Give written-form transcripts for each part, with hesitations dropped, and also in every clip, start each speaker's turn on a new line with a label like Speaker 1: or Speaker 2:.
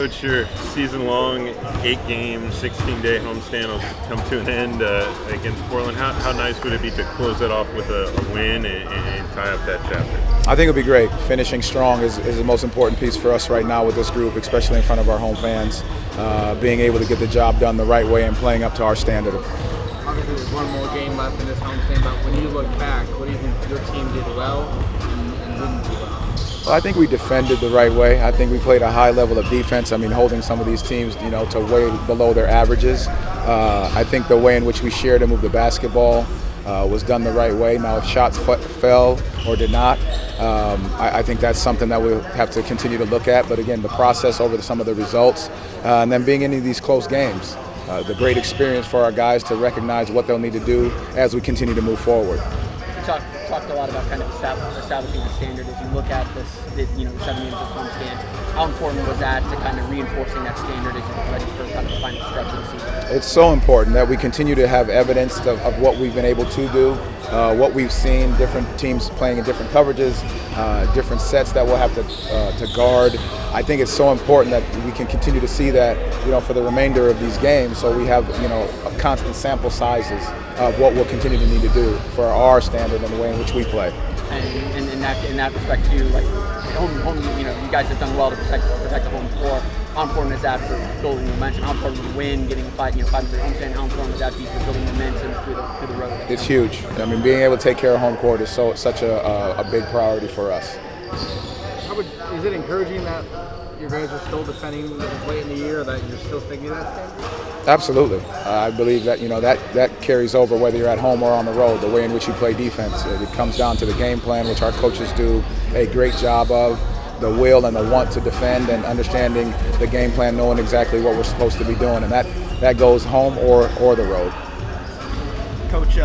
Speaker 1: Coach, your season-long, 8-game, 16-day homestand will come to an end against Portland. How nice would it be to close it off with a win and tie up that chapter?
Speaker 2: I think it'll be great. Finishing strong is the most important piece for us right now with this group, especially in front of our home fans. Being able to get the job done the right way and playing up to our standard.
Speaker 3: Obviously, there's one more game left in this homestand, but when you look back, what do you think your team did well and didn't do well?
Speaker 2: Well, I think we defended the right way. I think we played a high level of defense. I mean, holding some of these teams, to way below their averages. I think the way in which we shared and moved the basketball was done the right way. Now, if shots fell or did not, I think that's something that we'll have to continue to look at. But again, the process over some of the results, and then being in these close games, the great experience for our guys to recognize what they'll need to do as we continue to move forward.
Speaker 3: You talked a lot about kind of establishing the standard as you look at this, the 7 games of homestand. How important was that to kind of reinforcing that standard as you're ready for kind of the final stretch of the season?
Speaker 2: It's so important that we continue to have evidence of what we've been able to do, what we've seen, different teams playing in different coverages, different sets that we'll have to guard. I think it's so important that we can continue to see that, for the remainder of these games, so we have, constant sample sizes of what we'll continue to need to do for our standard and the way in which we play.
Speaker 3: And in that respect too, like home, you guys have done well to protect the home floor. How important is that for building momentum? How important is the win, getting a 5-3 homestand? How important is that for building momentum through the road?
Speaker 2: It's huge. I mean, being able to take care of home court is such a big priority for us.
Speaker 3: Is it encouraging that your guys are still defending this late in the year, that you're still thinking that standard?
Speaker 2: Absolutely. I believe that that carries over whether you're at home or on the road, the way in which you play defense. It comes down to the game plan, which our coaches do a great job of, the will and the want to defend, and understanding the game plan, knowing exactly what we're supposed to be doing, and that goes home or the road.
Speaker 4: Coach,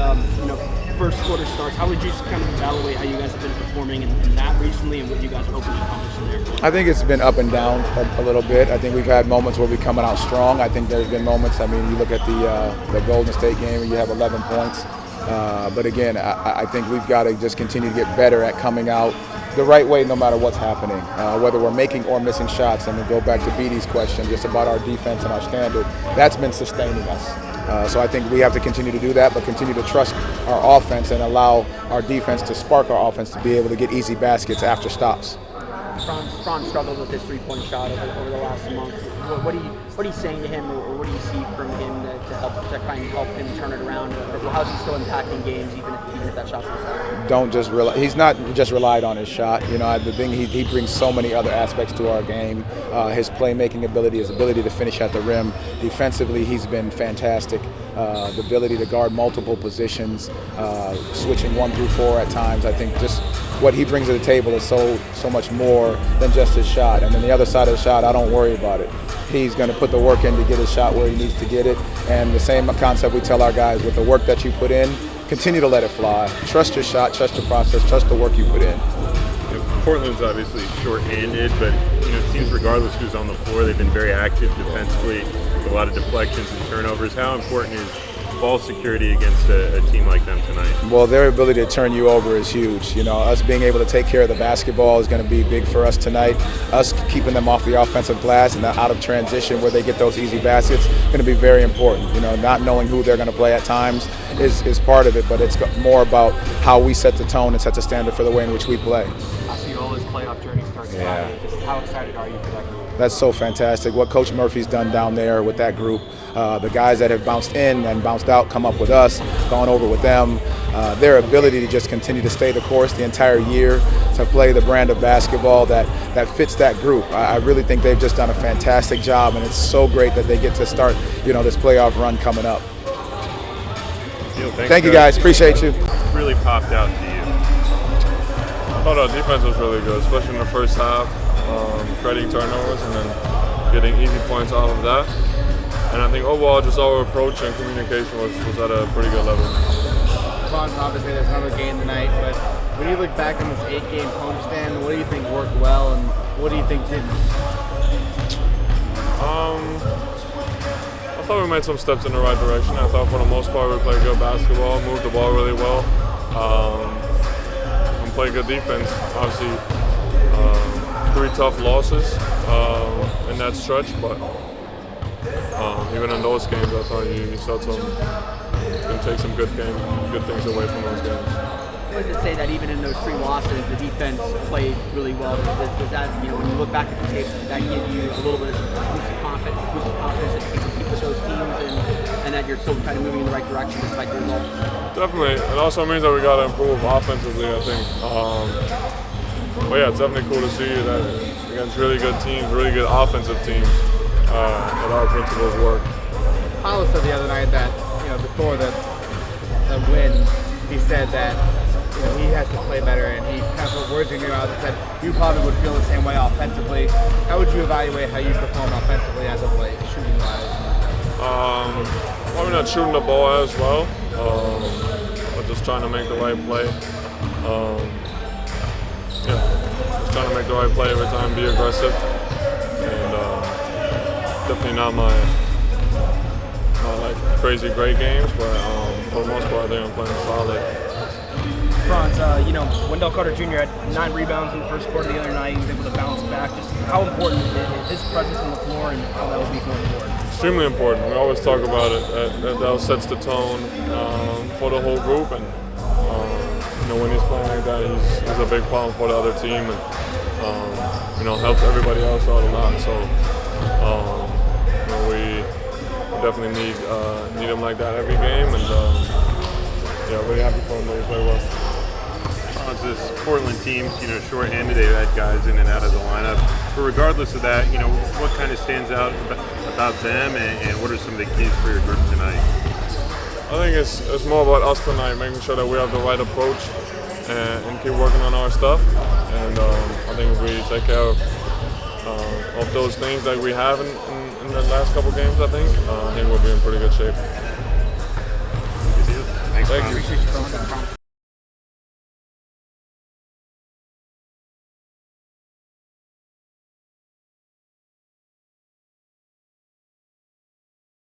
Speaker 4: first quarter starts. How would you kind of evaluate how you guys have been performing in that recently, and what you guys are hoping to accomplish in there?
Speaker 2: I think it's been up and down a little bit. I think we've had moments where we're coming out strong. I think there's been moments. I mean, you look at the Golden State game where you have 11 points. But again, I think we've got to just continue to get better at coming out the right way no matter what's happening, whether we're making or missing shots. And to go back to BD's question just about our defense and our standard, that's been sustaining us. So I think we have to continue to do that, but continue to trust our offense and allow our defense to spark our offense to be able to get easy baskets after stops.
Speaker 3: Franz struggled with his three-point shot over the last month. What are you saying to him, or what do you see from him to try and help him turn it around? Or how's he still impacting games, even if that shot's not?
Speaker 2: Don't just rely. He's not just relied on his shot. The thing he brings so many other aspects to our game. His playmaking ability, his ability to finish at the rim. Defensively, he's been fantastic. The ability to guard multiple positions, switching 1 through 4 at times. I think just what he brings to the table is so much more than just his shot. And then the other side of the shot, I don't worry about it. He's going to put the work in to get his shot where he needs to get it. And the same concept we tell our guys, with the work that you put in, continue to let it fly. Trust your shot, trust your process, trust the work you put in.
Speaker 1: Portland's obviously short-handed, but it seems regardless who's on the floor, they've been very active defensively, with a lot of deflections and turnovers. How important is ball security against a team like them tonight?
Speaker 2: Well, their ability to turn you over is huge. Us being able to take care of the basketball is going to be big for us tonight. Us keeping them off the offensive glass and out of transition where they get those easy baskets is going to be very important. Not knowing who they're going to play at times is part of it, but it's more about how we set the tone and set the standard for the way in which we play.
Speaker 3: I see all this playoff journey starts.
Speaker 2: Yeah.
Speaker 3: Just how excited are you for that group?
Speaker 2: That's so fantastic. What Coach Murphy's done down there with that group, the guys that have bounced in and bounced out, come up with us, gone over with them, their ability to just continue to stay the course the entire year, to play the brand of basketball that fits that group. I really think they've just done a fantastic job, and it's so great that they get to start, this playoff run coming up. Thank you, guys. Appreciate you.
Speaker 1: What really popped out to you?
Speaker 5: I thought our defense was really good, especially in the first half, creating turnovers and then getting easy points out of that. And I think overall, just our approach and communication was at a pretty good level.
Speaker 3: Obviously, there's another game tonight, but when you look back on this 8-game homestand, what do you think worked well and what do you think didn't?
Speaker 5: I thought we made some steps in the right direction. I thought for the most part we played good basketball, moved the ball really well, and played good defense. Obviously, 3 tough losses in that stretch, but even in those games, I thought you saw can take some good things away from those games.
Speaker 3: What does it say that even in those 3 losses, the defense played really well? Does that, when you look back at the tape, does that give you a little bit of boost of confidence that you can compete with those teams and that you're still kind of moving in the right direction despite the results?
Speaker 5: Definitely. It also means that we got to improve offensively, I think. But yeah, it's definitely cool to see that against really good teams, really good offensive teams, that our principles work.
Speaker 6: Paolo said the other night that, before the win, he said that he has to play better, and he kind of put words in your mouth and said you probably would feel the same way offensively. How would you evaluate how you perform offensively as of late, shooting wise?
Speaker 5: Probably not shooting the ball as well, but just trying to make the right play. Just trying to make the right play every time, be aggressive, and definitely not my crazy great games, but for the most part, I think I'm playing solid.
Speaker 4: Franz, Wendell Carter Jr. had 9 rebounds in the first quarter the other night. He was able to bounce back. Just how important is his presence on the floor and how that will be going forward?
Speaker 5: Extremely important. We always talk about it. That sets the tone for the whole group, and when he's playing like that, he's a big problem for the other team, and helps everybody else out a lot. So we definitely need him like that every game, and really happy for him that he played well.
Speaker 1: This Portland teams, shorthanded, they've had guys in and out of the lineup. But regardless of that, what kind of stands out about them, and what are some of the keys for your group tonight?
Speaker 5: I think it's more about us tonight, making sure that we have the right approach and keep working on our stuff. And I think if we take care of those things that we have in the last couple games, I think we'll be in pretty good shape.
Speaker 1: Thanks,
Speaker 5: Thank you.